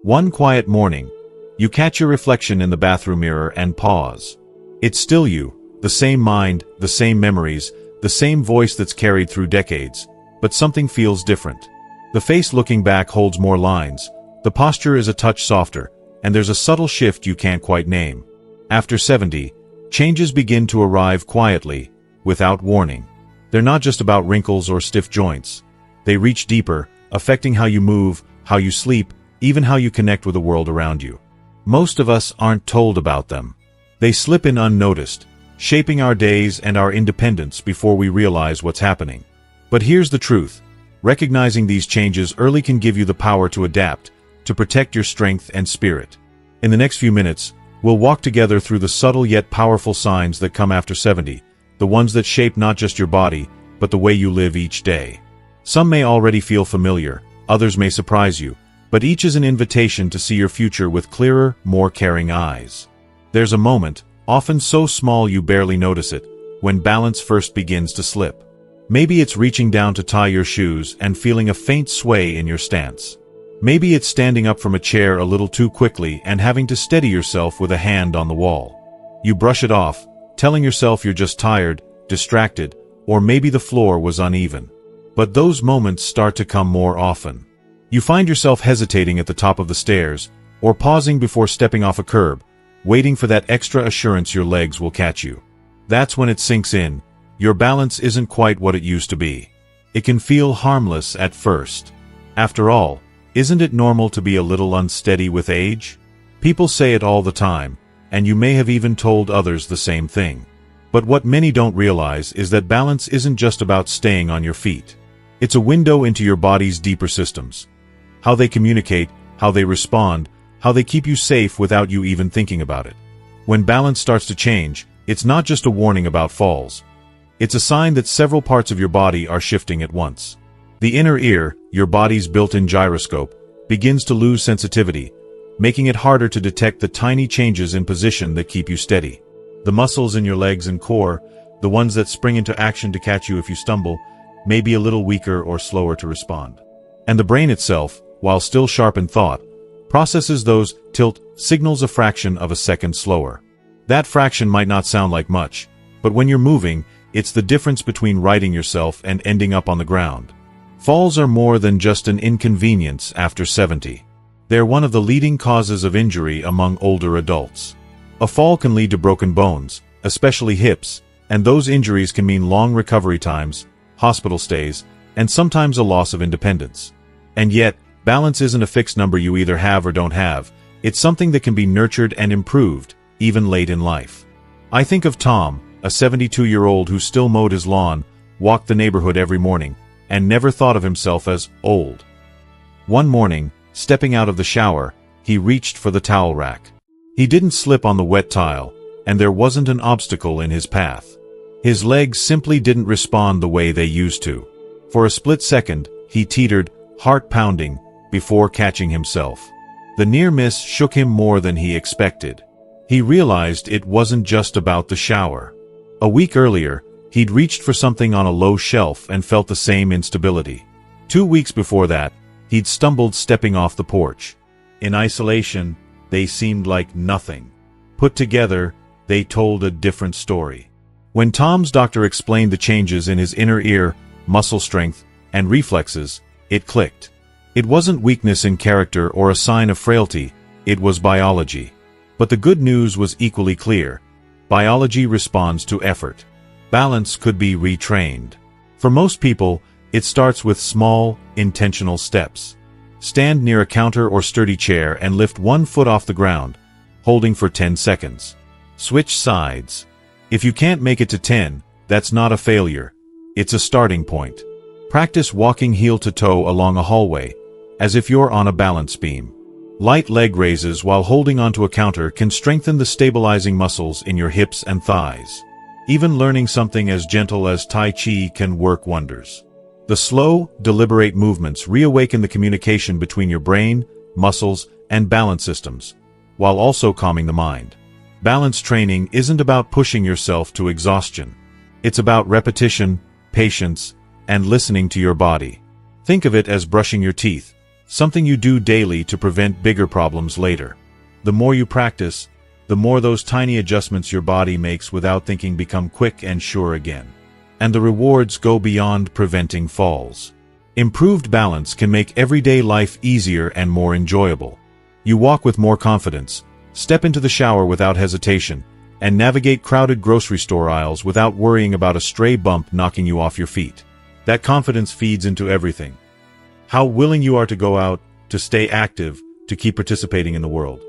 One quiet morning, you catch your reflection in the bathroom mirror and pause. It's still you, the same mind, the same memories, the same voice that's carried through decades, but something feels different. The face looking back holds more lines, the posture is a touch softer, and there's a subtle shift you can't quite name. After 70, changes begin to arrive quietly, without warning. They're not just about wrinkles or stiff joints. They reach deeper, affecting how you move, how you sleep, even how you connect with the world around you. Most of us aren't told about them. They slip in unnoticed, shaping our days and our independence before we realize what's happening. But here's the truth. Recognizing these changes early can give you the power to adapt, to protect your strength and spirit. In the next few minutes, we'll walk together through the subtle yet powerful signs that come after 70, the ones that shape not just your body, but the way you live each day. Some may already feel familiar, others may surprise you, but each is an invitation to see your future with clearer, more caring eyes. There's a moment, often so small you barely notice it, when balance first begins to slip. Maybe it's reaching down to tie your shoes and feeling a faint sway in your stance. Maybe it's standing up from a chair a little too quickly and having to steady yourself with a hand on the wall. You brush it off, telling yourself you're just tired, distracted, or maybe the floor was uneven. But those moments start to come more often. You find yourself hesitating at the top of the stairs, or pausing before stepping off a curb, waiting for that extra assurance your legs will catch you. That's when it sinks in. Your balance isn't quite what it used to be. It can feel harmless at first. After all, isn't it normal to be a little unsteady with age? People say it all the time, and you may have even told others the same thing. But what many don't realize is that balance isn't just about staying on your feet. It's a window into your body's deeper systems. How they communicate, how they respond, how they keep you safe without you even thinking about it. When balance starts to change, it's not just a warning about falls. It's a sign that several parts of your body are shifting at once. The inner ear, your body's built-in gyroscope, begins to lose sensitivity, making it harder to detect the tiny changes in position that keep you steady. The muscles in your legs and core, the ones that spring into action to catch you if you stumble, may be a little weaker or slower to respond. And the brain itself, while still sharp in thought, processes those tilt signals a fraction of a second slower. That fraction might not sound like much, but when you're moving, it's the difference between righting yourself and ending up on the ground. Falls are more than just an inconvenience after 70. They're one of the leading causes of injury among older adults. A fall can lead to broken bones, especially hips, and those injuries can mean long recovery times, hospital stays, and sometimes a loss of independence. And yet, balance isn't a fixed number you either have or don't have. It's something that can be nurtured and improved, even late in life. I think of Tom, a 72-year-old who still mowed his lawn, walked the neighborhood every morning, and never thought of himself as old. One morning, stepping out of the shower, he reached for the towel rack. He didn't slip on the wet tile, and there wasn't an obstacle in his path. His legs simply didn't respond the way they used to. For a split second, he teetered, heart pounding, before catching himself. The near miss shook him more than he expected. He realized it wasn't just about the shower. A week earlier, he'd reached for something on a low shelf and felt the same instability. 2 weeks before that, he'd stumbled stepping off the porch. In isolation, they seemed like nothing. Put together, they told a different story. When Tom's doctor explained the changes in his inner ear, muscle strength, and reflexes, it clicked. It wasn't weakness in character or a sign of frailty, it was biology. But the good news was equally clear. Biology responds to effort. Balance could be retrained. For most people, it starts with small, intentional steps. Stand near a counter or sturdy chair and lift one foot off the ground, holding for 10 seconds. Switch sides. If you can't make it to 10, that's not a failure. It's a starting point. Practice walking heel to toe along a hallway, as if you're on a balance beam. Light leg raises while holding onto a counter can strengthen the stabilizing muscles in your hips and thighs. Even learning something as gentle as Tai Chi can work wonders. The slow, deliberate movements reawaken the communication between your brain, muscles, and balance systems, while also calming the mind. Balance training isn't about pushing yourself to exhaustion. It's about repetition, patience, and listening to your body. Think of it as brushing your teeth. something you do daily to prevent bigger problems later. The more you practice, the more those tiny adjustments your body makes without thinking become quick and sure again. And the rewards go beyond preventing falls. Improved balance can make everyday life easier and more enjoyable. You walk with more confidence, step into the shower without hesitation, and navigate crowded grocery store aisles without worrying about a stray bump knocking you off your feet. That confidence feeds into everything. How willing you are to go out, to stay active, to keep participating in the world.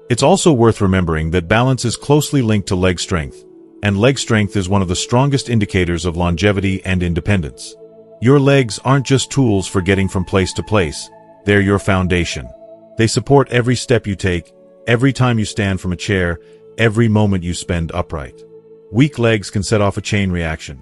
It's also worth remembering that balance is closely linked to leg strength, and leg strength is one of the strongest indicators of longevity and independence. Your legs aren't just tools for getting from place to place, they're your foundation. They support every step you take, every time you stand from a chair, every moment you spend upright. Weak legs can set off a chain reaction.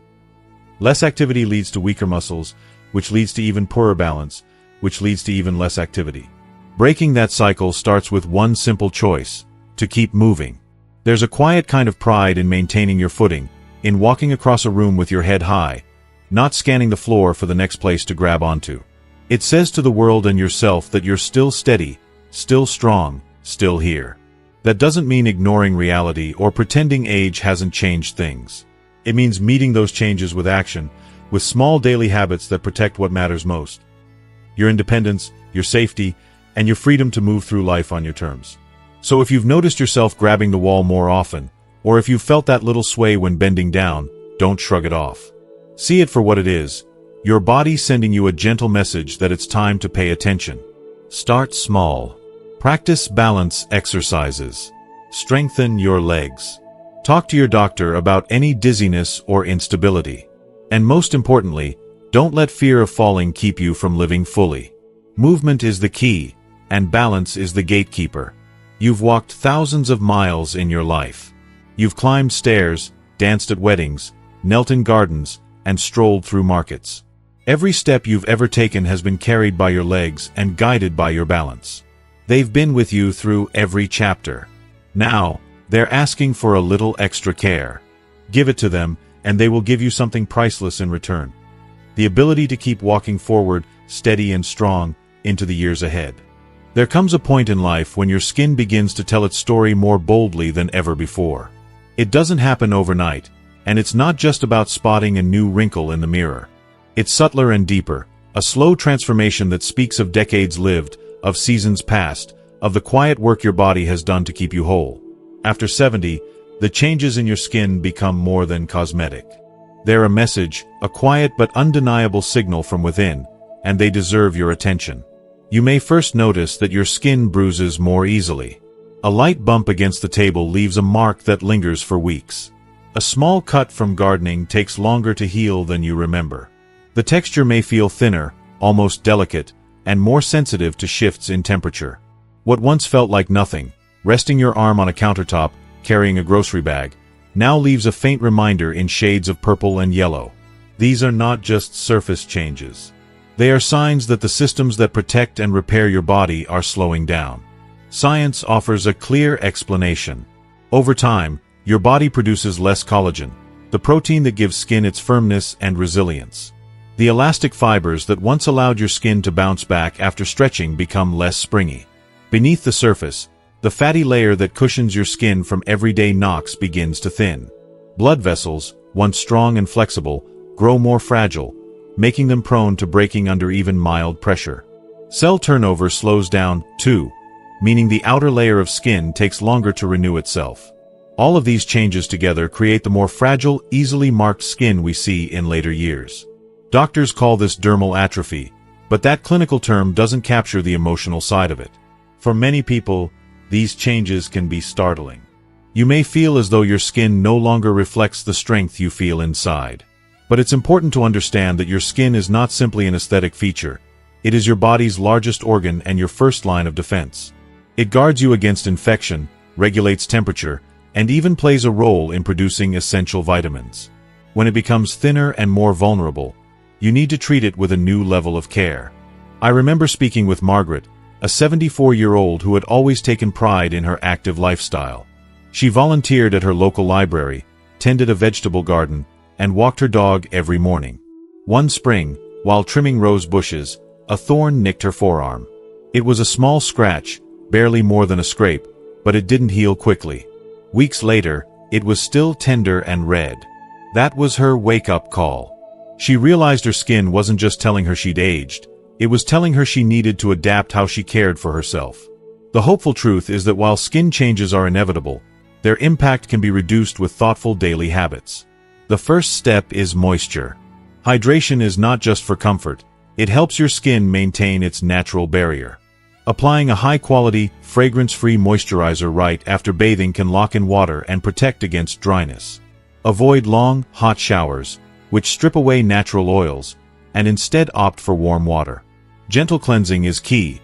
Less activity leads to weaker muscles, which leads to even poorer balance, which leads to even less activity. Breaking that cycle starts with one simple choice: to keep moving. There's a quiet kind of pride in maintaining your footing, in walking across a room with your head high, not scanning the floor for the next place to grab onto. It says to the world and yourself that you're still steady, still strong, still here. That doesn't mean ignoring reality or pretending age hasn't changed things. It means meeting those changes with action, with small daily habits that protect what matters most. Your independence, your safety, and your freedom to move through life on your terms. So if you've noticed yourself grabbing the wall more often, or if you've felt that little sway when bending down, don't shrug it off. See it for what it is: your body sending you a gentle message that it's time to pay attention. Start small. Practice balance exercises. Strengthen your legs. Talk to your doctor about any dizziness or instability. And most importantly, don't let fear of falling keep you from living fully. Movement is the key, and balance is the gatekeeper. You've walked thousands of miles in your life. You've climbed stairs, danced at weddings, knelt in gardens, and strolled through markets. Every step you've ever taken has been carried by your legs and guided by your balance. They've been with you through every chapter. Now, they're asking for a little extra care. Give it to them, and they will give you something priceless in return. The ability to keep walking forward, steady and strong, into the years ahead. There comes a point in life when your skin begins to tell its story more boldly than ever before. It doesn't happen overnight, and it's not just about spotting a new wrinkle in the mirror. It's subtler and deeper, a slow transformation that speaks of decades lived, of seasons past, of the quiet work your body has done to keep you whole. After 70, the changes in your skin become more than cosmetic. They're a message, a quiet but undeniable signal from within, and they deserve your attention. You may first notice that your skin bruises more easily. A light bump against the table leaves a mark that lingers for weeks. A small cut from gardening takes longer to heal than you remember. The texture may feel thinner, almost delicate, and more sensitive to shifts in temperature. What once felt like nothing, resting your arm on a countertop, carrying a grocery bag, now leaves a faint reminder in shades of purple and yellow. These are not just surface changes. They are signs that the systems that protect and repair your body are slowing down. Science offers a clear explanation. Over time, your body produces less collagen, the protein that gives skin its firmness and resilience. The elastic fibers that once allowed your skin to bounce back after stretching become less springy. Beneath the surface, the fatty layer that cushions your skin from everyday knocks begins to thin. Blood vessels, once strong and flexible, grow more fragile, making them prone to breaking under even mild pressure. Cell turnover slows down, too, meaning the outer layer of skin takes longer to renew itself. All of these changes together create the more fragile, easily marked skin we see in later years. Doctors call this dermal atrophy, but that clinical term doesn't capture the emotional side of it. For many people, these changes can be startling. You may feel as though your skin no longer reflects the strength you feel inside. But it's important to understand that your skin is not simply an aesthetic feature. It is your body's largest organ and your first line of defense. It guards you against infection, regulates temperature, and even plays a role in producing essential vitamins. When it becomes thinner and more vulnerable, you need to treat it with a new level of care. I remember speaking with Margaret, a 74-year-old who had always taken pride in her active lifestyle. She volunteered at her local library, tended a vegetable garden, and walked her dog every morning. One spring, while trimming rose bushes, a thorn nicked her forearm. It was a small scratch, barely more than a scrape, but it didn't heal quickly. Weeks later, it was still tender and red. That was her wake-up call. She realized her skin wasn't just telling her she'd aged, it was telling her she needed to adapt how she cared for herself. The hopeful truth is that while skin changes are inevitable, their impact can be reduced with thoughtful daily habits. The first step is moisture. Hydration is not just for comfort, it helps your skin maintain its natural barrier. Applying a high-quality, fragrance-free moisturizer right after bathing can lock in water and protect against dryness. Avoid long, hot showers, which strip away natural oils, and instead opt for warm water. Gentle cleansing is key.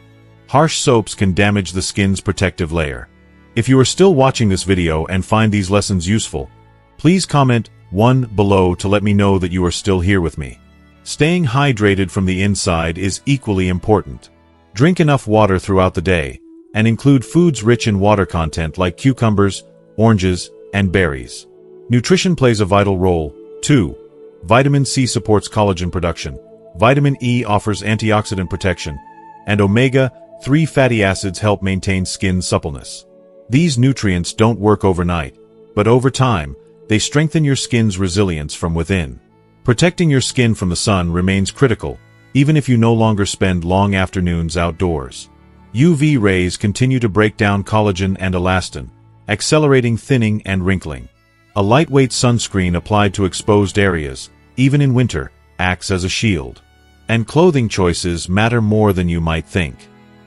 Harsh soaps can damage the skin's protective layer. If you are still watching this video and find these lessons useful, please comment 1 below to let me know that you are still here with me. Staying hydrated from the inside is equally important. Drink enough water throughout the day, and include foods rich in water content like cucumbers, oranges, and berries. Nutrition plays a vital role, too. Vitamin C supports collagen production, vitamin E offers antioxidant protection, and omega-3 fatty acids help maintain skin suppleness. These nutrients don't work overnight, but over time, they strengthen your skin's resilience from within. Protecting your skin from the sun remains critical, even if you no longer spend long afternoons outdoors. UV rays continue to break down collagen and elastin, accelerating thinning and wrinkling. A lightweight sunscreen applied to exposed areas, even in winter, acts as a shield. And clothing choices matter more than you might think.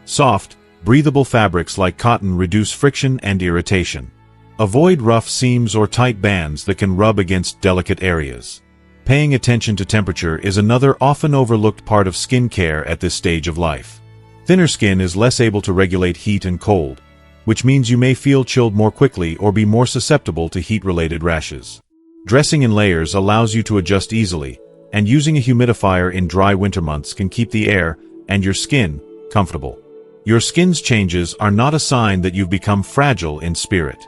Soft, breathable fabrics like cotton reduce friction and irritation. Avoid rough seams or tight bands that can rub against delicate areas. Paying attention to temperature is another often overlooked part of skin care at this stage of life. Thinner skin is less able to regulate heat and cold, which means you may feel chilled more quickly or be more susceptible to heat-related rashes. Dressing in layers allows you to adjust easily, and using a humidifier in dry winter months can keep the air and your skin comfortable. Your skin's changes are not a sign that you've become fragile in spirit.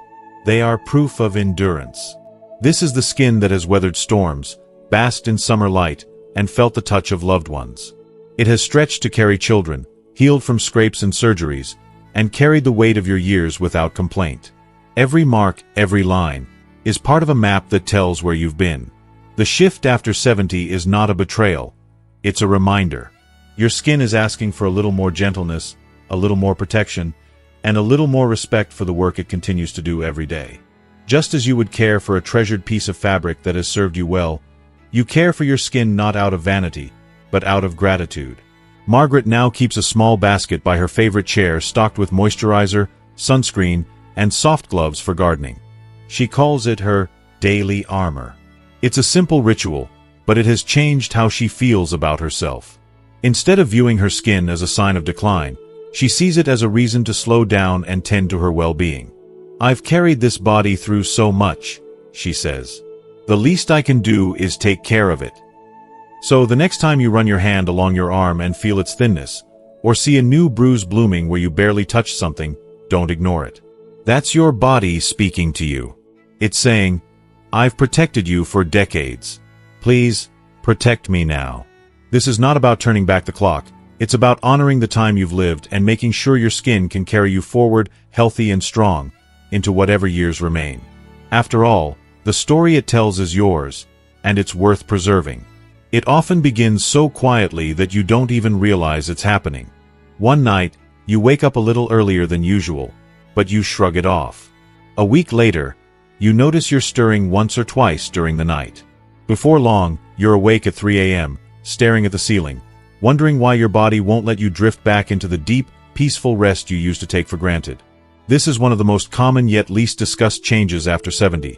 They are proof of endurance. This is the skin that has weathered storms, basked in summer light, and felt the touch of loved ones. It has stretched to carry children, healed from scrapes and surgeries, and carried the weight of your years without complaint. Every mark, every line, is part of a map that tells where you've been. The shift after 70 is not a betrayal, it's a reminder. Your skin is asking for a little more gentleness, a little more protection, and a little more respect for the work it continues to do every day. Just as you would care for a treasured piece of fabric that has served you well, you care for your skin not out of vanity, but out of gratitude. Margaret now keeps a small basket by her favorite chair stocked with moisturizer, sunscreen, and soft gloves for gardening. She calls it her daily armor. It's a simple ritual, but it has changed how she feels about herself. Instead of viewing her skin as a sign of decline, she sees it as a reason to slow down and tend to her well-being. "I've carried this body through so much," she says. "The least I can do is take care of it." So the next time you run your hand along your arm and feel its thinness, or see a new bruise blooming where you barely touched something, don't ignore it. That's your body speaking to you. It's saying, "I've protected you for decades. Please, protect me now." This is not about turning back the clock. It's about honoring the time you've lived and making sure your skin can carry you forward, healthy and strong, into whatever years remain. After all, the story it tells is yours, and it's worth preserving. It often begins so quietly that you don't even realize it's happening. One night, you wake up a little earlier than usual, but you shrug it off. A week later, you notice you're stirring once or twice during the night. Before long, you're awake at 3 a.m., staring at the ceiling, wondering why your body won't let you drift back into the deep, peaceful rest you used to take for granted. This is one of the most common yet least discussed changes after 70.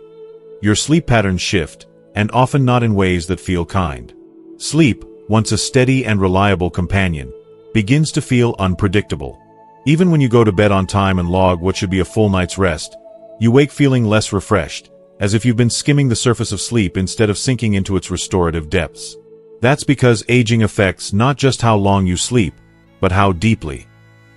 Your sleep patterns shift, and often not in ways that feel kind. Sleep, once a steady and reliable companion, begins to feel unpredictable. Even when you go to bed on time and log what should be a full night's rest, you wake feeling less refreshed, as if you've been skimming the surface of sleep instead of sinking into its restorative depths. That's because aging affects not just how long you sleep, but how deeply.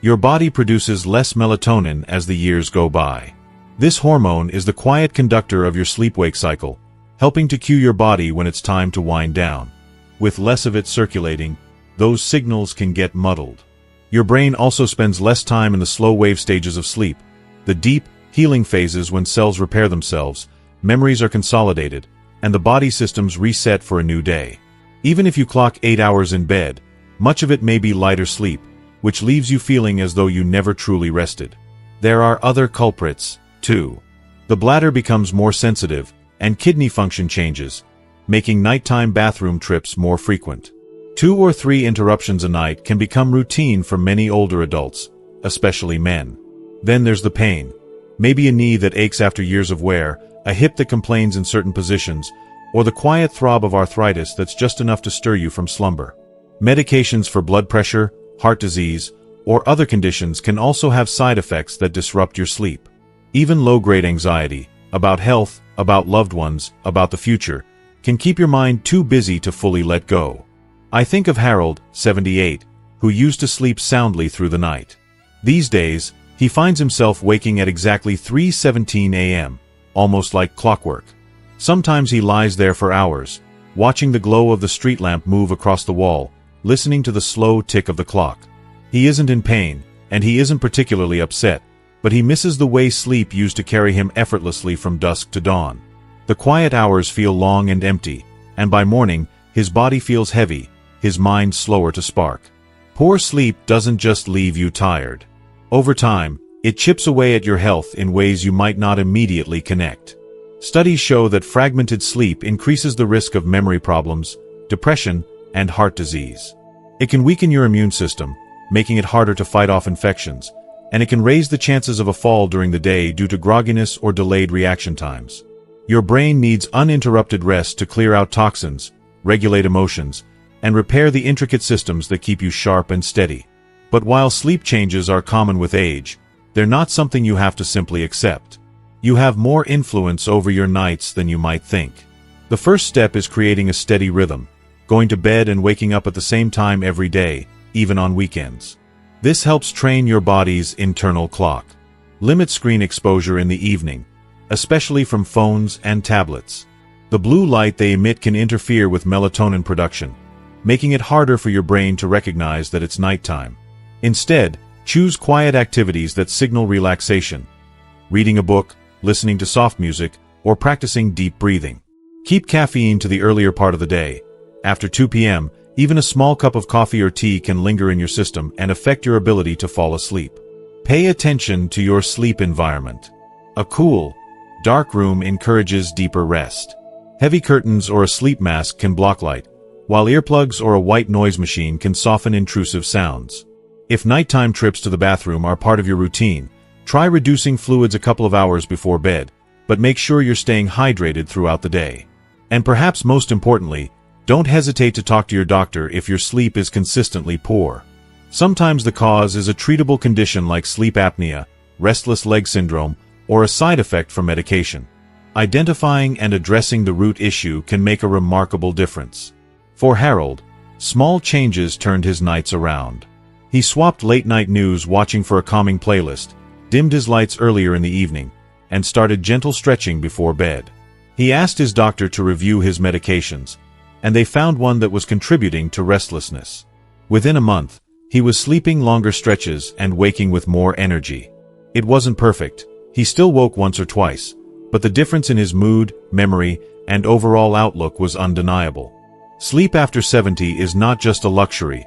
Your body produces less melatonin as the years go by. This hormone is the quiet conductor of your sleep-wake cycle, helping to cue your body when it's time to wind down. With less of it circulating, those signals can get muddled. Your brain also spends less time in the slow wave stages of sleep, the deep, healing phases when cells repair themselves, memories are consolidated, and the body systems reset for a new day. Even if you clock 8 hours in bed, much of it may be lighter sleep, which leaves you feeling as though you never truly rested. There are other culprits, too. The bladder becomes more sensitive, and kidney function changes, making nighttime bathroom trips more frequent. 2 or 3 interruptions a night can become routine for many older adults, especially men. Then there's the pain. Maybe a knee that aches after years of wear, a hip that complains in certain positions, or the quiet throb of arthritis that's just enough to stir you from slumber. Medications for blood pressure, heart disease, or other conditions can also have side effects that disrupt your sleep. Even low-grade anxiety, about health, about loved ones, about the future, can keep your mind too busy to fully let go. I think of Harold, 78, who used to sleep soundly through the night. These days, he finds himself waking at exactly 3:17 a.m., almost like clockwork. Sometimes he lies there for hours, watching the glow of the street lamp move across the wall, listening to the slow tick of the clock. He isn't in pain, and he isn't particularly upset, but he misses the way sleep used to carry him effortlessly from dusk to dawn. The quiet hours feel long and empty, and by morning, his body feels heavy, his mind slower to spark. Poor sleep doesn't just leave you tired. Over time, it chips away at your health in ways you might not immediately connect. Studies show that fragmented sleep increases the risk of memory problems, depression, and heart disease. It can weaken your immune system, making it harder to fight off infections, and it can raise the chances of a fall during the day due to grogginess or delayed reaction times. Your brain needs uninterrupted rest to clear out toxins, regulate emotions, and repair the intricate systems that keep you sharp and steady. But while sleep changes are common with age, they're not something you have to simply accept. You have more influence over your nights than you might think. The first step is creating a steady rhythm, going to bed and waking up at the same time every day, even on weekends. This helps train your body's internal clock. Limit screen exposure in the evening, especially from phones and tablets. The blue light they emit can interfere with melatonin production, making it harder for your brain to recognize that it's nighttime. Instead, choose quiet activities that signal relaxation. Reading a book, listening to soft music, or practicing deep breathing. Keep caffeine to the earlier part of the day. After 2 p.m., even a small cup of coffee or tea can linger in your system and affect your ability to fall asleep. Pay attention to your sleep environment. A cool, dark room encourages deeper rest. Heavy curtains or a sleep mask can block light, while earplugs or a white noise machine can soften intrusive sounds. If nighttime trips to the bathroom are part of your routine, try reducing fluids a couple of hours before bed, but make sure you're staying hydrated throughout the day. And perhaps most importantly, don't hesitate to talk to your doctor if your sleep is consistently poor. Sometimes the cause is a treatable condition like sleep apnea, restless leg syndrome, or a side effect from medication. Identifying and addressing the root issue can make a remarkable difference. For Harold, small changes turned his nights around. He swapped late-night news watching for a calming playlist, dimmed his lights earlier in the evening, and started gentle stretching before bed. He asked his doctor to review his medications, and they found one that was contributing to restlessness. Within a month, he was sleeping longer stretches and waking with more energy. It wasn't perfect. He still woke once or twice, but the difference in his mood, memory, and overall outlook was undeniable. Sleep after 70 is not just a luxury.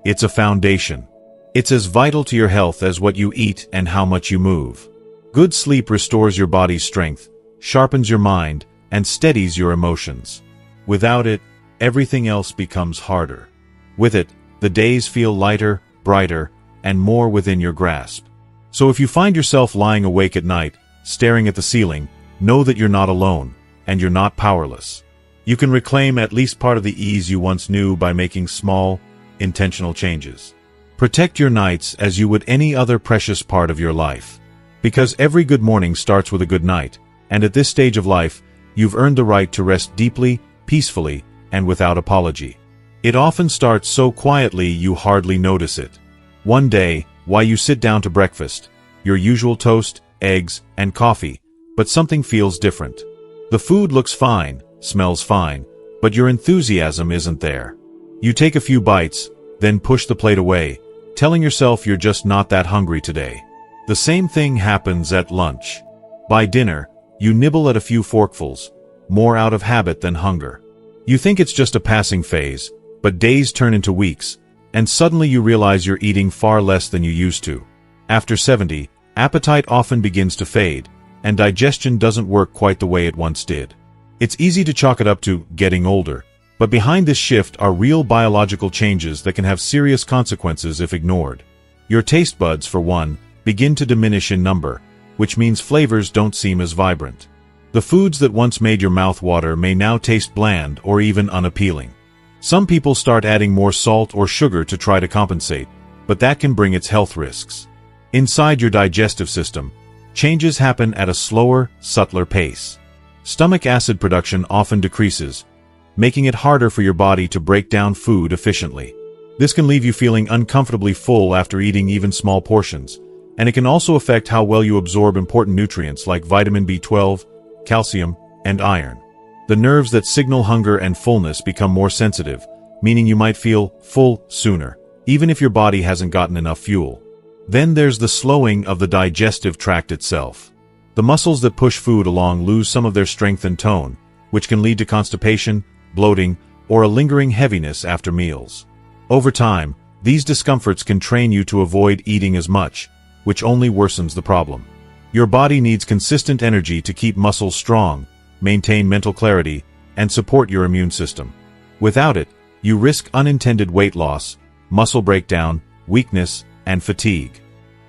It's a foundation. It's as vital to your health as what you eat and how much you move. Good sleep restores your body's strength, sharpens your mind, and steadies your emotions. Without it, everything else becomes harder. With it, the days feel lighter, brighter, and more within your grasp. So if you find yourself lying awake at night, staring at the ceiling, know that you're not alone, and you're not powerless. You can reclaim at least part of the ease you once knew by making small, intentional changes. Protect your nights as you would any other precious part of your life. Because every good morning starts with a good night, and at this stage of life, you've earned the right to rest deeply, peacefully, and without apology. It often starts so quietly you hardly notice it. One day, while you sit down to breakfast, your usual toast, eggs, and coffee, but something feels different. The food looks fine, smells fine, but your enthusiasm isn't there. You take a few bites, then push the plate away, telling yourself you're just not that hungry today. The same thing happens at lunch. By dinner, you nibble at a few forkfuls, more out of habit than hunger. You think it's just a passing phase, but days turn into weeks, and suddenly you realize you're eating far less than you used to. After 70, appetite often begins to fade, and digestion doesn't work quite the way it once did. It's easy to chalk it up to getting older, but behind this shift are real biological changes that can have serious consequences if ignored. Your taste buds, for one, begin to diminish in number, which means flavors don't seem as vibrant. The foods that once made your mouth water may now taste bland or even unappealing. Some people start adding more salt or sugar to try to compensate, but that can bring its health risks. Inside your digestive system, changes happen at a slower, subtler pace. Stomach acid production often decreases, making it harder for your body to break down food efficiently. This can leave you feeling uncomfortably full after eating even small portions, and it can also affect how well you absorb important nutrients like vitamin B12, calcium, and iron. The nerves that signal hunger and fullness become more sensitive, meaning you might feel full sooner, even if your body hasn't gotten enough fuel. Then there's the slowing of the digestive tract itself. The muscles that push food along lose some of their strength and tone, which can lead to constipation, bloating, or a lingering heaviness after meals. Over time, these discomforts can train you to avoid eating as much, which only worsens the problem. Your body needs consistent energy to keep muscles strong, maintain mental clarity, and support your immune system. Without it, you risk unintended weight loss, muscle breakdown, weakness, and fatigue.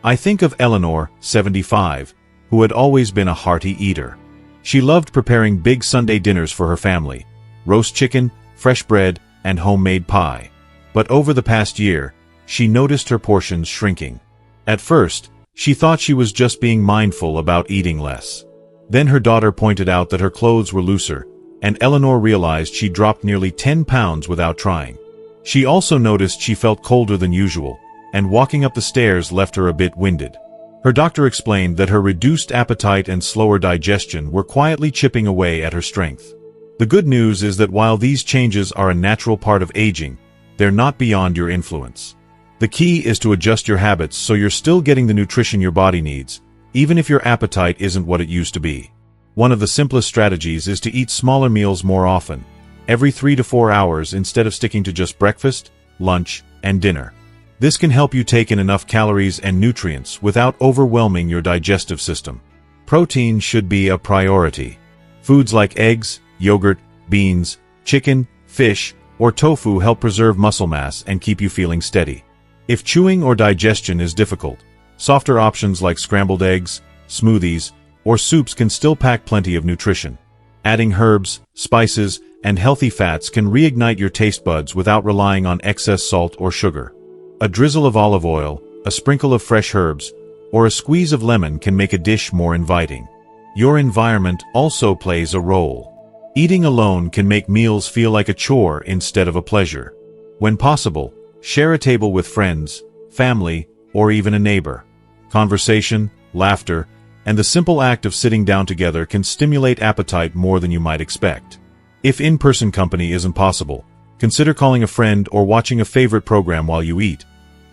I think of Eleanor, 75, who had always been a hearty eater. She loved preparing big Sunday dinners for her family, roast chicken, fresh bread, and homemade pie. But over the past year, she noticed her portions shrinking. At first, she thought she was just being mindful about eating less. Then her daughter pointed out that her clothes were looser, and Eleanor realized she dropped nearly 10 pounds without trying. She also noticed she felt colder than usual, and walking up the stairs left her a bit winded. Her doctor explained that her reduced appetite and slower digestion were quietly chipping away at her strength. The good news is that while these changes are a natural part of aging, they're not beyond your influence. The key is to adjust your habits so you're still getting the nutrition your body needs, even if your appetite isn't what it used to be. One of the simplest strategies is to eat smaller meals more often, every 3 to 4 hours instead of sticking to just breakfast, lunch, and dinner. This can help you take in enough calories and nutrients without overwhelming your digestive system. Protein should be a priority. Foods like eggs, yogurt, beans, chicken, fish, or tofu help preserve muscle mass and keep you feeling steady. If chewing or digestion is difficult, softer options like scrambled eggs, smoothies, or soups can still pack plenty of nutrition. Adding herbs, spices, and healthy fats can reignite your taste buds without relying on excess salt or sugar. A drizzle of olive oil, a sprinkle of fresh herbs, or a squeeze of lemon can make a dish more inviting. Your environment also plays a role. Eating alone can make meals feel like a chore instead of a pleasure. When possible, share a table with friends, family, or even a neighbor. Conversation, laughter, and the simple act of sitting down together can stimulate appetite more than you might expect. If in-person company isn't possible, consider calling a friend or watching a favorite program while you eat.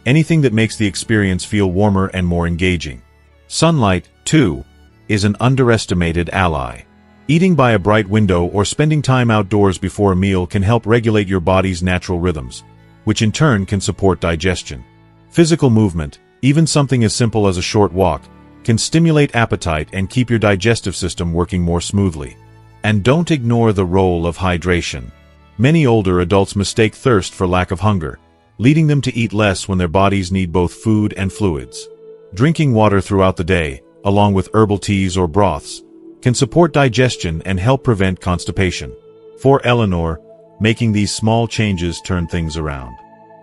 Anything that makes the experience feel warmer and more engaging. Sunlight, too, is an underestimated ally. Eating by a bright window or spending time outdoors before a meal can help regulate your body's natural rhythms, which in turn can support digestion. Physical movement, even something as simple as a short walk, can stimulate appetite and keep your digestive system working more smoothly. And don't ignore the role of hydration. Many older adults mistake thirst for lack of hunger, leading them to eat less when their bodies need both food and fluids. Drinking water throughout the day, along with herbal teas or broths, can support digestion and help prevent constipation. For Eleanor, making these small changes turned things around.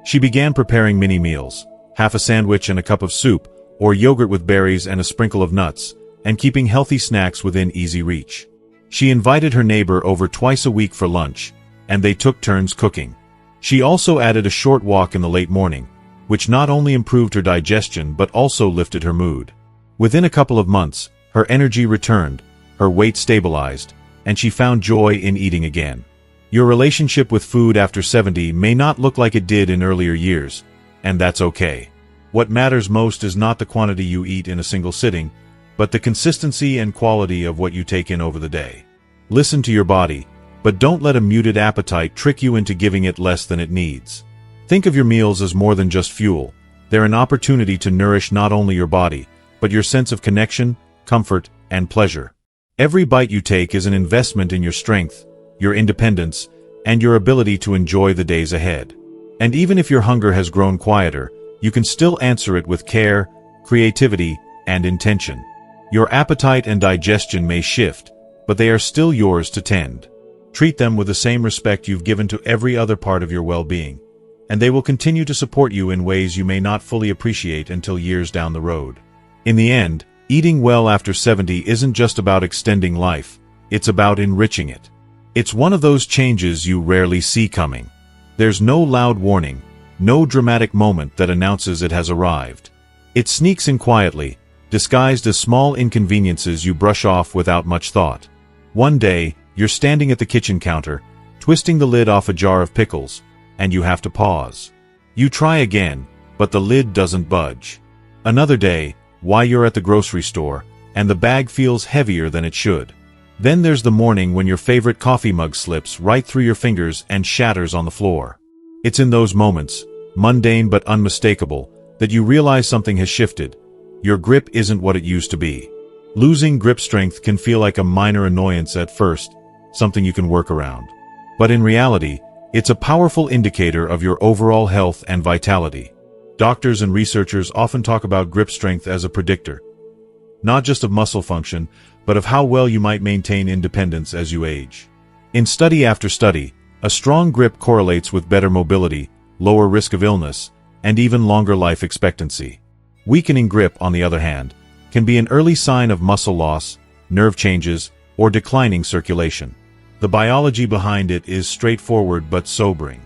She began preparing mini meals, half a sandwich and a cup of soup, or yogurt with berries and a sprinkle of nuts, and keeping healthy snacks within easy reach. She invited her neighbor over twice a week for lunch, and they took turns cooking. She also added a short walk in the late morning, which not only improved her digestion but also lifted her mood. Within a couple of months, her energy returned, her weight stabilized, and she found joy in eating again. Your relationship with food after 70 may not look like it did in earlier years, and that's okay. What matters most is not the quantity you eat in a single sitting, but the consistency and quality of what you take in over the day. Listen to your body, but don't let a muted appetite trick you into giving it less than it needs. Think of your meals as more than just fuel. They're an opportunity to nourish not only your body, but your sense of connection, comfort, and pleasure. Every bite you take is an investment in your strength, your independence, and your ability to enjoy the days ahead. And even if your hunger has grown quieter, you can still answer it with care, creativity, and intention. Your appetite and digestion may shift, but they are still yours to tend. Treat them with the same respect you've given to every other part of your well-being, and they will continue to support you in ways you may not fully appreciate until years down the road. In the end, eating well after 70 isn't just about extending life, it's about enriching it. It's one of those changes you rarely see coming. There's no loud warning, no dramatic moment that announces it has arrived. It sneaks in quietly, disguised as small inconveniences you brush off without much thought. One day, you're standing at the kitchen counter, twisting the lid off a jar of pickles, and you have to pause. You try again, but the lid doesn't budge. Another day, while you're at the grocery store, and the bag feels heavier than it should. Then there's the morning when your favorite coffee mug slips right through your fingers and shatters on the floor. It's in those moments, mundane but unmistakable, that you realize something has shifted. Your grip isn't what it used to be. Losing grip strength can feel like a minor annoyance at first, something you can work around. But in reality, it's a powerful indicator of your overall health and vitality. Doctors and researchers often talk about grip strength as a predictor, not just of muscle function, but of how well you might maintain independence as you age. In study after study, a strong grip correlates with better mobility, lower risk of illness, and even longer life expectancy. Weakening grip, on the other hand, can be an early sign of muscle loss, nerve changes, or declining circulation. The biology behind it is straightforward but sobering.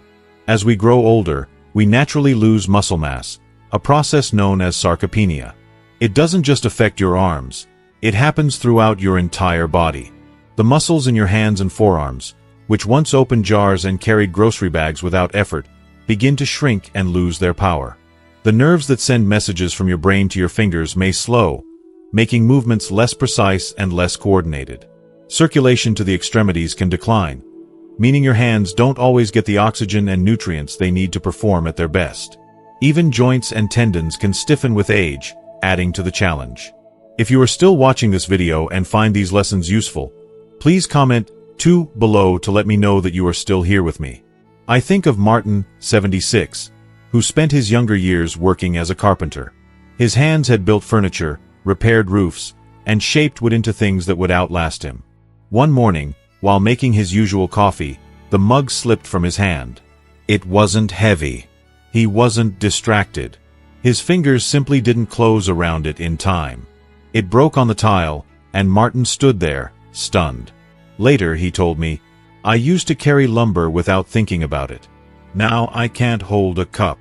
As we grow older, we naturally lose muscle mass, a process known as sarcopenia. It doesn't just affect your arms, it happens throughout your entire body. The muscles in your hands and forearms, which once opened jars and carried grocery bags without effort, begin to shrink and lose their power. The nerves that send messages from your brain to your fingers may slow, making movements less precise and less coordinated. Circulation to the extremities can decline, meaning your hands don't always get the oxygen and nutrients they need to perform at their best. Even joints and tendons can stiffen with age, adding to the challenge. If you are still watching this video and find these lessons useful, please comment 2 below to let me know that you are still here with me. I think of Martin, 76, who spent his younger years working as a carpenter. His hands had built furniture, repaired roofs, and shaped wood into things that would outlast him. One morning, while making his usual coffee, the mug slipped from his hand. It wasn't heavy. He wasn't distracted. His fingers simply didn't close around it in time. It broke on the tile, and Martin stood there, stunned. Later, he told me, "I used to carry lumber without thinking about it. Now I can't hold a cup."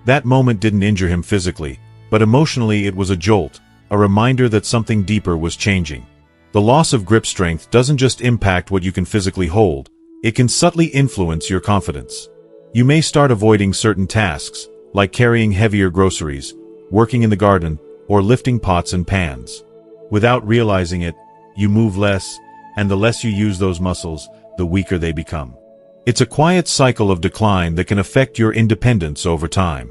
That moment didn't injure him physically, but emotionally it was a jolt, a reminder that something deeper was changing. The loss of grip strength doesn't just impact what you can physically hold, it can subtly influence your confidence. You may start avoiding certain tasks, like carrying heavier groceries, working in the garden, or lifting pots and pans. Without realizing it, you move less, and the less you use those muscles, the weaker they become. It's a quiet cycle of decline that can affect your independence over time.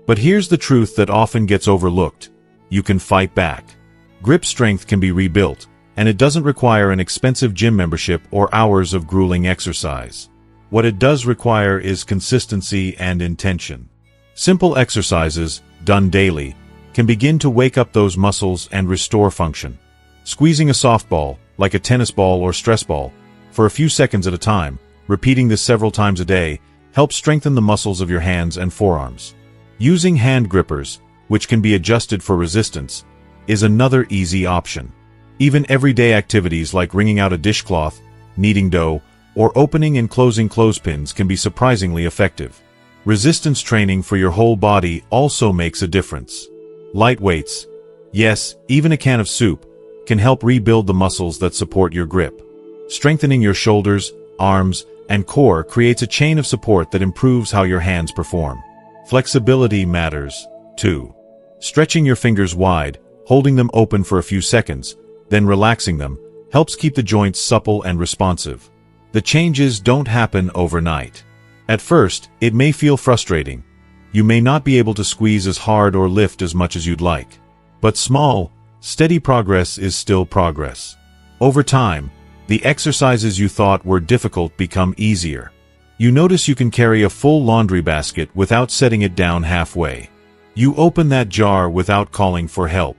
But here's the truth that often gets overlooked. You can fight back. Grip strength can be rebuilt, and it doesn't require an expensive gym membership or hours of grueling exercise. What it does require is consistency and intention. Simple exercises, done daily, can begin to wake up those muscles and restore function. Squeezing a softball, like a tennis ball or stress ball, for a few seconds at a time, repeating this several times a day, helps strengthen the muscles of your hands and forearms. Using hand grippers, which can be adjusted for resistance, is another easy option. Even everyday activities like wringing out a dishcloth, kneading dough, or opening and closing clothespins can be surprisingly effective. Resistance training for your whole body also makes a difference. Light weights, yes, even a can of soup, can help rebuild the muscles that support your grip. Strengthening your shoulders, arms, and core creates a chain of support that improves how your hands perform. Flexibility matters, too. Stretching your fingers wide, holding them open for a few seconds, then relaxing them, helps keep the joints supple and responsive. The changes don't happen overnight. At first, it may feel frustrating. You may not be able to squeeze as hard or lift as much as you'd like. But small, steady progress is still progress. Over time, the exercises you thought were difficult become easier. You notice you can carry a full laundry basket without setting it down halfway. You open that jar without calling for help.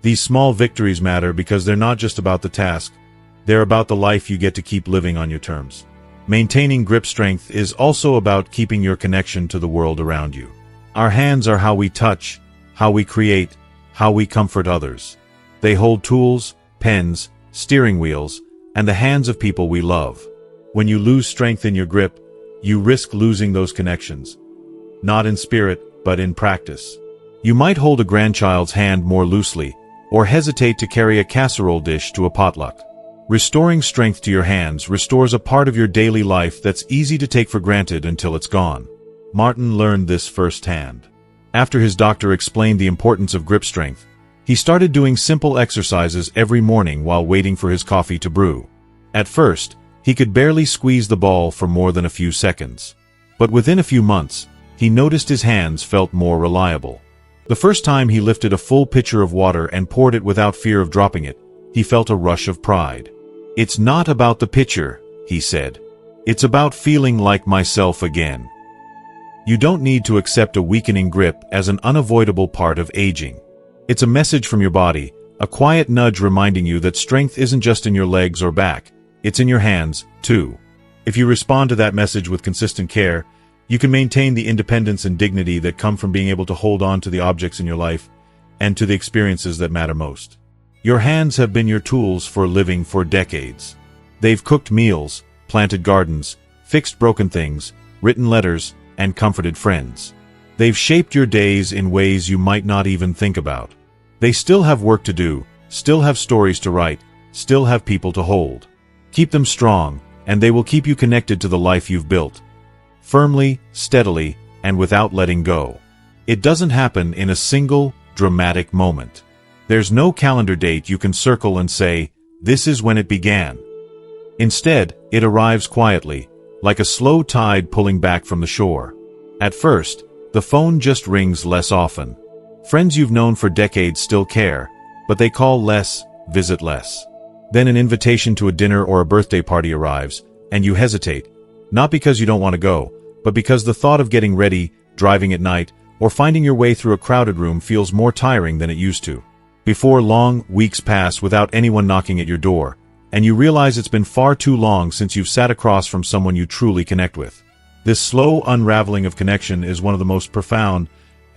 These small victories matter because they're not just about the task, they're about the life you get to keep living on your terms. Maintaining grip strength is also about keeping your connection to the world around you. Our hands are how we touch, how we create, how we comfort others. They hold tools, pens, steering wheels, and the hands of people we love. When you lose strength in your grip, you risk losing those connections. Not in spirit, but in practice. You might hold a grandchild's hand more loosely, or hesitate to carry a casserole dish to a potluck. Restoring strength to your hands restores a part of your daily life that's easy to take for granted until it's gone. Martin learned this firsthand. After his doctor explained the importance of grip strength, he started doing simple exercises every morning while waiting for his coffee to brew. At first, he could barely squeeze the ball for more than a few seconds. But within a few months, he noticed his hands felt more reliable. The first time he lifted a full pitcher of water and poured it without fear of dropping it, he felt a rush of pride. "It's not about the pitcher," he said. "It's about feeling like myself again." You don't need to accept a weakening grip as an unavoidable part of aging. It's a message from your body, a quiet nudge reminding you that strength isn't just in your legs or back, it's in your hands, too. If you respond to that message with consistent care, you can maintain the independence and dignity that come from being able to hold on to the objects in your life and to the experiences that matter most. Your hands have been your tools for living for decades. They've cooked meals, planted gardens, fixed broken things, written letters, and comforted friends. They've shaped your days in ways you might not even think about. They still have work to do, still have stories to write, still have people to hold. Keep them strong, and they will keep you connected to the life you've built. Firmly, steadily, and without letting go. It doesn't happen in a single, dramatic moment. There's no calendar date you can circle and say, "This is when it began." Instead, it arrives quietly, like a slow tide pulling back from the shore. At first, the phone just rings less often. Friends you've known for decades still care, but they call less, visit less. Then an invitation to a dinner or a birthday party arrives, and you hesitate, not because you don't want to go, but because the thought of getting ready, driving at night, or finding your way through a crowded room feels more tiring than it used to. Before long, weeks pass without anyone knocking at your door, and you realize it's been far too long since you've sat across from someone you truly connect with. This slow unraveling of connection is one of the most profound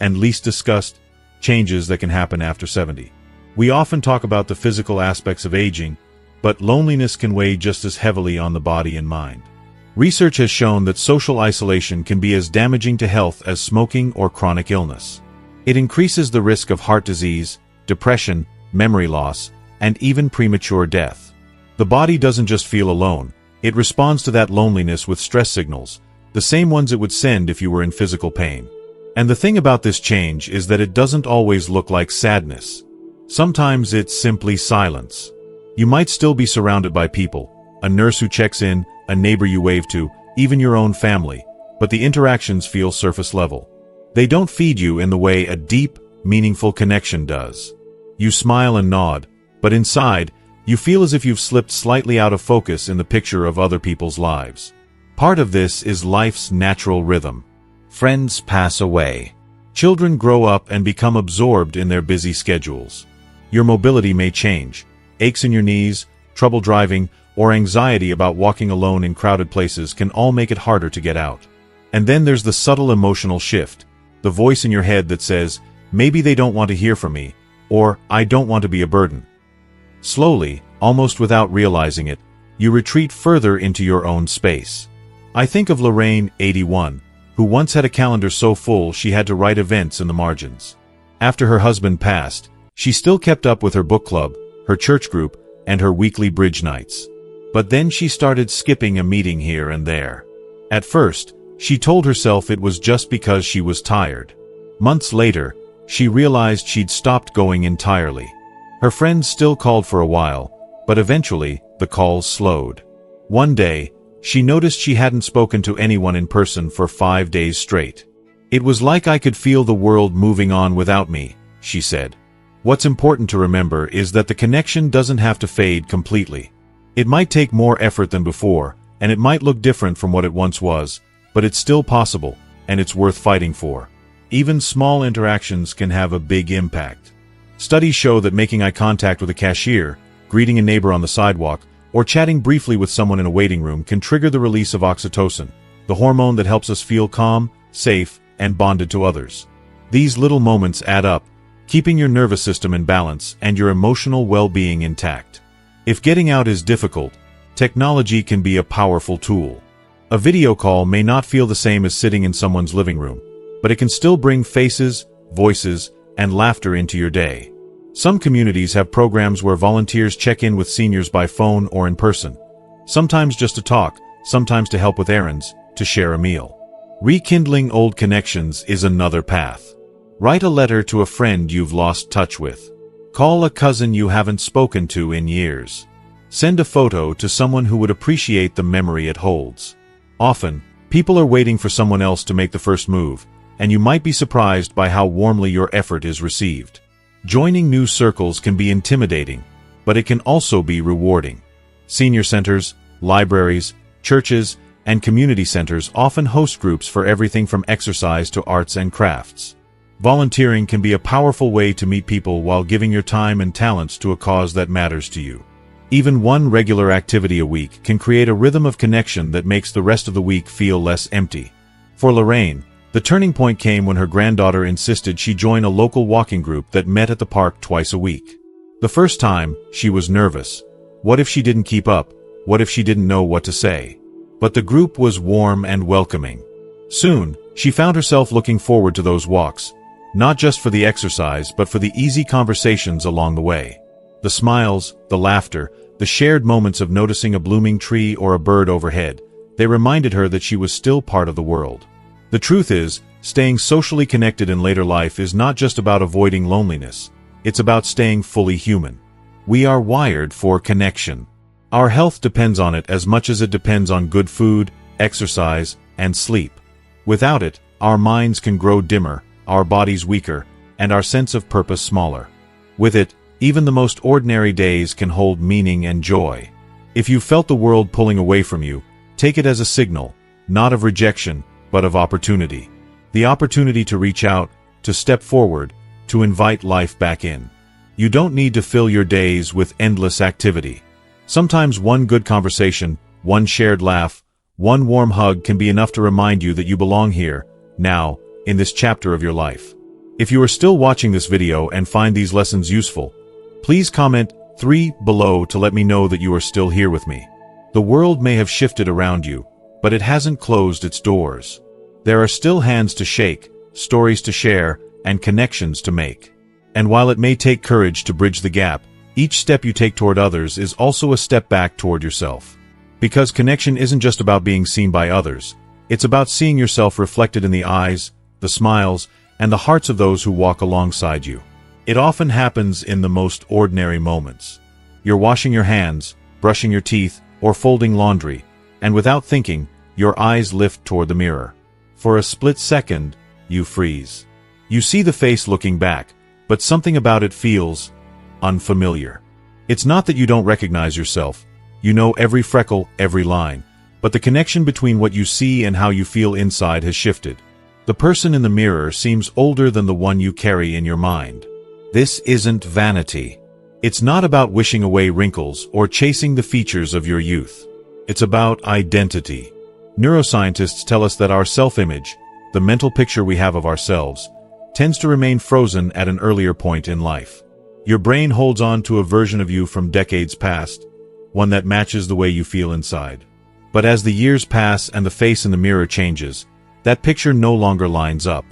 and least discussed changes that can happen after 70. We often talk about the physical aspects of aging, but loneliness can weigh just as heavily on the body and mind. Research has shown that social isolation can be as damaging to health as smoking or chronic illness. It increases the risk of heart disease, depression, memory loss, and even premature death. The body doesn't just feel alone, it responds to that loneliness with stress signals, the same ones it would send if you were in physical pain. And the thing about this change is that it doesn't always look like sadness. Sometimes it's simply silence. You might still be surrounded by people, a nurse who checks in, a neighbor you wave to, even your own family, but the interactions feel surface level. They don't feed you in the way a deep, meaningful connection does. You smile and nod, but inside, you feel as if you've slipped slightly out of focus in the picture of other people's lives. Part of this is life's natural rhythm. Friends pass away. Children grow up and become absorbed in their busy schedules. Your mobility may change. Aches in your knees, trouble driving, or anxiety about walking alone in crowded places can all make it harder to get out. And then there's the subtle emotional shift, the voice in your head that says, maybe they don't want to hear from me, or I don't want to be a burden. Slowly, almost without realizing it, you retreat further into your own space. I think of Lorraine, 81, who once had a calendar so full she had to write events in the margins. After her husband passed, she still kept up with her book club, her church group, and her weekly bridge nights. But then she started skipping a meeting here and there. At first, she told herself it was just because she was tired. Months later, She realized she'd stopped going entirely. Her friends still called for a while, but eventually, the calls slowed. One day, she noticed she hadn't spoken to anyone in person for 5 days straight. "It was like I could feel the world moving on without me," she said. What's important to remember is that the connection doesn't have to fade completely. It might take more effort than before, and it might look different from what it once was, but it's still possible, and it's worth fighting for. Even small interactions can have a big impact. Studies show that making eye contact with a cashier, greeting a neighbor on the sidewalk, or chatting briefly with someone in a waiting room can trigger the release of oxytocin, the hormone that helps us feel calm, safe, and bonded to others. These little moments add up, keeping your nervous system in balance and your emotional well-being intact. If getting out is difficult, technology can be a powerful tool. A video call may not feel the same as sitting in someone's living room, but it can still bring faces, voices, and laughter into your day. Some communities have programs where volunteers check in with seniors by phone or in person, sometimes just to talk, sometimes to help with errands, to share a meal. Rekindling old connections is another path. Write a letter to a friend you've lost touch with. Call a cousin you haven't spoken to in years. Send a photo to someone who would appreciate the memory it holds. Often, people are waiting for someone else to make the first move, and you might be surprised by how warmly your effort is received. Joining new circles can be intimidating, but it can also be rewarding. Senior centers, libraries, churches, and community centers often host groups for everything from exercise to arts and crafts. Volunteering can be a powerful way to meet people while giving your time and talents to a cause that matters to you. Even one regular activity a week can create a rhythm of connection that makes the rest of the week feel less empty. For Lorraine, the turning point came when her granddaughter insisted she join a local walking group that met at the park twice a week. The first time, she was nervous. What if she didn't keep up? What if she didn't know what to say? But the group was warm and welcoming. Soon, she found herself looking forward to those walks, not just for the exercise but for the easy conversations along the way. The smiles, the laughter, the shared moments of noticing a blooming tree or a bird overhead, they reminded her that she was still part of the world. The truth is, staying socially connected in later life is not just about avoiding loneliness. It's about staying fully human. We are wired for connection. Our health depends on it as much as it depends on good food, exercise, and sleep. Without it, our minds can grow dimmer, our bodies weaker, and our sense of purpose smaller. With it, even the most ordinary days can hold meaning and joy. If you felt the world pulling away from you, take it as a signal, not of rejection, but of opportunity. The opportunity to reach out, to step forward, to invite life back in. You don't need to fill your days with endless activity. Sometimes one good conversation, one shared laugh, one warm hug can be enough to remind you that you belong here, now, in this chapter of your life. If you are still watching this video and find these lessons useful, please comment 3 below to let me know that you are still here with me. The world may have shifted around you, but it hasn't closed its doors. There are still hands to shake, stories to share, and connections to make. And while it may take courage to bridge the gap, each step you take toward others is also a step back toward yourself. Because connection isn't just about being seen by others, it's about seeing yourself reflected in the eyes, the smiles, and the hearts of those who walk alongside you. It often happens in the most ordinary moments. You're washing your hands, brushing your teeth, or folding laundry, and without thinking, your eyes lift toward the mirror. For a split second, you freeze. You see the face looking back, but something about it feels unfamiliar. It's not that you don't recognize yourself. You know every freckle, every line, but the connection between what you see and how you feel inside has shifted. The person in the mirror seems older than the one you carry in your mind. This isn't vanity. It's not about wishing away wrinkles or chasing the features of your youth. It's about identity. Neuroscientists tell us that our self-image, the mental picture we have of ourselves, tends to remain frozen at an earlier point in life. Your brain holds on to a version of you from decades past, one that matches the way you feel inside. But as the years pass and the face in the mirror changes, that picture no longer lines up.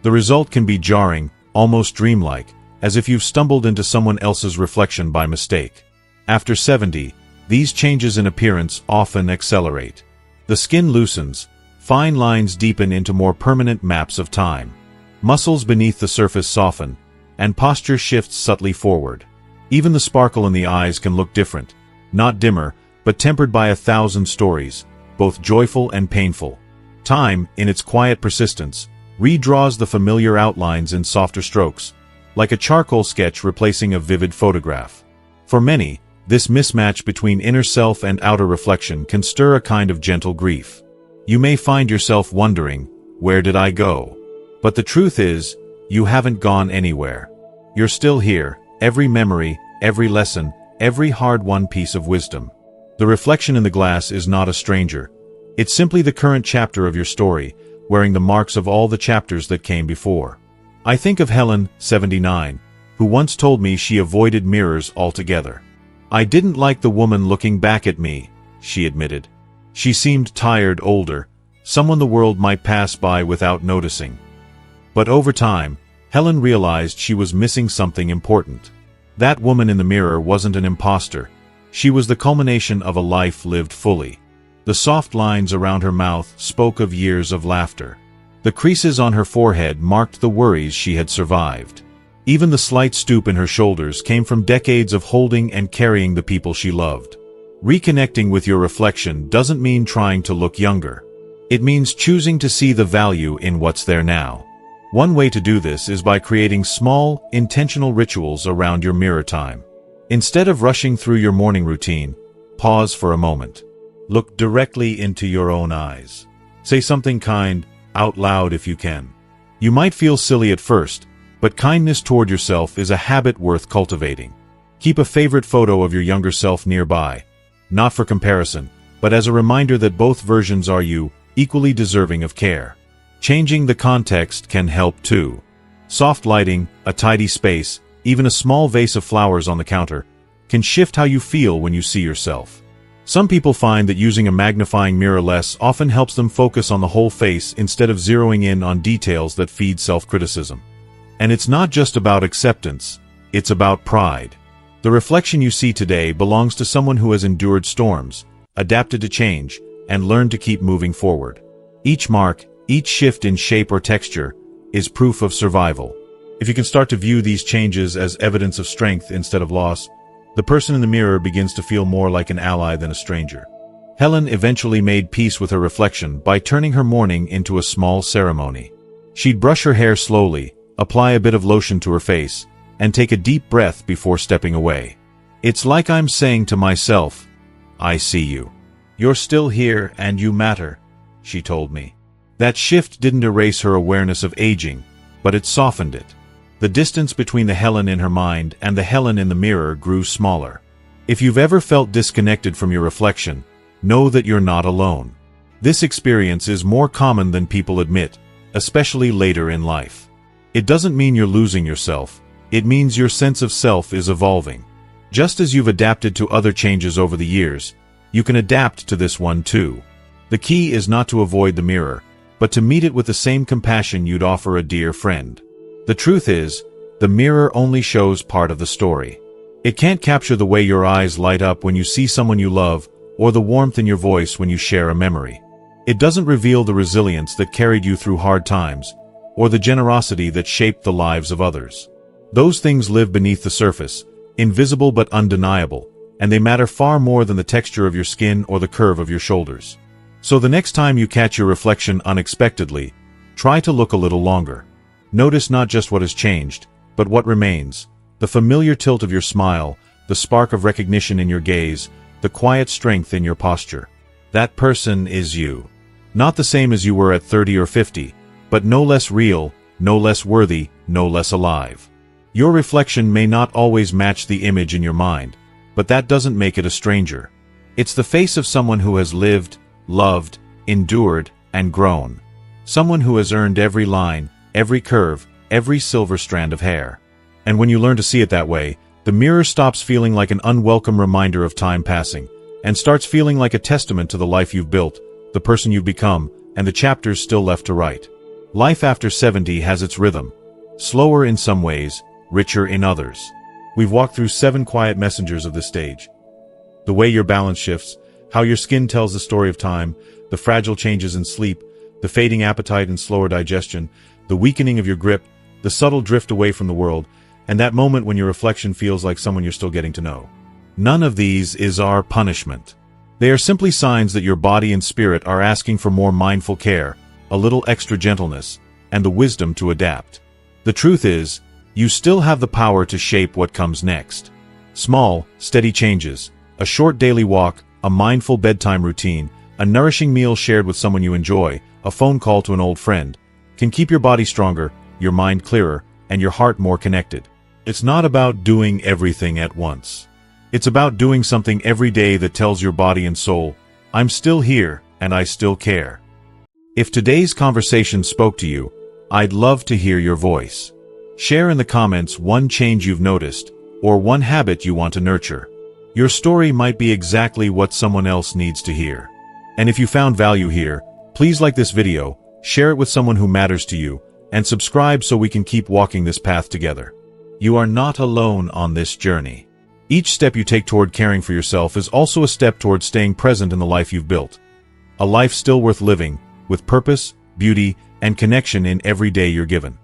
The result can be jarring, almost dreamlike, as if you've stumbled into someone else's reflection by mistake. After 70, these changes in appearance often accelerate. The skin loosens, fine lines deepen into more permanent maps of time. Muscles beneath the surface soften, and posture shifts subtly forward. Even the sparkle in the eyes can look different, not dimmer, but tempered by 1,000 stories, both joyful and painful. Time, in its quiet persistence, redraws the familiar outlines in softer strokes, like a charcoal sketch replacing a vivid photograph. For many, this mismatch between inner self and outer reflection can stir a kind of gentle grief. You may find yourself wondering, where did I go? But the truth is, you haven't gone anywhere. You're still here, every memory, every lesson, every hard-won piece of wisdom. The reflection in the glass is not a stranger. It's simply the current chapter of your story, wearing the marks of all the chapters that came before. I think of Helen, 79, who once told me she avoided mirrors altogether. I didn't like the woman looking back at me, she admitted. She seemed tired, older, someone the world might pass by without noticing. But over time, Helen realized she was missing something important. That woman in the mirror wasn't an imposter. She was the culmination of a life lived fully. The soft lines around her mouth spoke of years of laughter. The creases on her forehead marked the worries she had survived. Even the slight stoop in her shoulders came from decades of holding and carrying the people she loved. Reconnecting with your reflection doesn't mean trying to look younger. It means choosing to see the value in what's there now. One way to do this is by creating small, intentional rituals around your mirror time. Instead of rushing through your morning routine, pause for a moment. Look directly into your own eyes. Say something kind, out loud if you can. You might feel silly at first, but kindness toward yourself is a habit worth cultivating. Keep a favorite photo of your younger self nearby, not for comparison, but as a reminder that both versions are you, equally deserving of care. Changing the context can help too. Soft lighting, a tidy space, even a small vase of flowers on the counter, can shift how you feel when you see yourself. Some people find that using a magnifying mirror less often helps them focus on the whole face instead of zeroing in on details that feed self-criticism. And it's not just about acceptance, it's about pride. The reflection you see today belongs to someone who has endured storms, adapted to change, and learned to keep moving forward. Each mark, each shift in shape or texture, is proof of survival. If you can start to view these changes as evidence of strength instead of loss, the person in the mirror begins to feel more like an ally than a stranger. Helen eventually made peace with her reflection by turning her morning into a small ceremony. She'd brush her hair slowly, apply a bit of lotion to her face, and take a deep breath before stepping away. It's like I'm saying to myself, I see you. You're still here and you matter, she told me. That shift didn't erase her awareness of aging, but it softened it. The distance between the Helen in her mind and the Helen in the mirror grew smaller. If you've ever felt disconnected from your reflection, know that you're not alone. This experience is more common than people admit, especially later in life. It doesn't mean you're losing yourself, it means your sense of self is evolving. Just as you've adapted to other changes over the years, you can adapt to this one too. The key is not to avoid the mirror, but to meet it with the same compassion you'd offer a dear friend. The truth is, the mirror only shows part of the story. It can't capture the way your eyes light up when you see someone you love, or the warmth in your voice when you share a memory. It doesn't reveal the resilience that carried you through hard times, or the generosity that shaped the lives of others. Those things live beneath the surface, invisible but undeniable, and they matter far more than the texture of your skin or the curve of your shoulders. So the next time you catch your reflection unexpectedly, try to look a little longer. Notice not just what has changed, but what remains. The familiar tilt of your smile, the spark of recognition in your gaze, the quiet strength in your posture. That person is you. Not the same as you were at 30 or 50, but no less real, no less worthy, no less alive. Your reflection may not always match the image in your mind, but that doesn't make it a stranger. It's the face of someone who has lived, loved, endured, and grown. Someone who has earned every line, every curve, every silver strand of hair. And when you learn to see it that way, the mirror stops feeling like an unwelcome reminder of time passing, and starts feeling like a testament to the life you've built, the person you've become, and the chapters still left to write. Life after 70 has its rhythm. Slower in some ways, richer in others. We've walked through 7 quiet messengers of this stage. The way your balance shifts, how your skin tells the story of time, the fragile changes in sleep, the fading appetite and slower digestion, the weakening of your grip, the subtle drift away from the world, and that moment when your reflection feels like someone you're still getting to know. None of these is our punishment. They are simply signs that your body and spirit are asking for more mindful care, a little extra gentleness, and the wisdom to adapt. The truth is, you still have the power to shape what comes next. Small, steady changes, a short daily walk, a mindful bedtime routine, a nourishing meal shared with someone you enjoy, a phone call to an old friend, can keep your body stronger, your mind clearer, and your heart more connected. It's not about doing everything at once. It's about doing something every day that tells your body and soul, I'm still here, and I still care. If today's conversation spoke to you, I'd love to hear your voice. Share in the comments one change you've noticed, or one habit you want to nurture. Your story might be exactly what someone else needs to hear. And if you found value here, please like this video, share it with someone who matters to you, and subscribe so we can keep walking this path together. You are not alone on this journey. Each step you take toward caring for yourself is also a step toward staying present in the life you've built. A life still worth living, with purpose, beauty, and connection in every day you're given.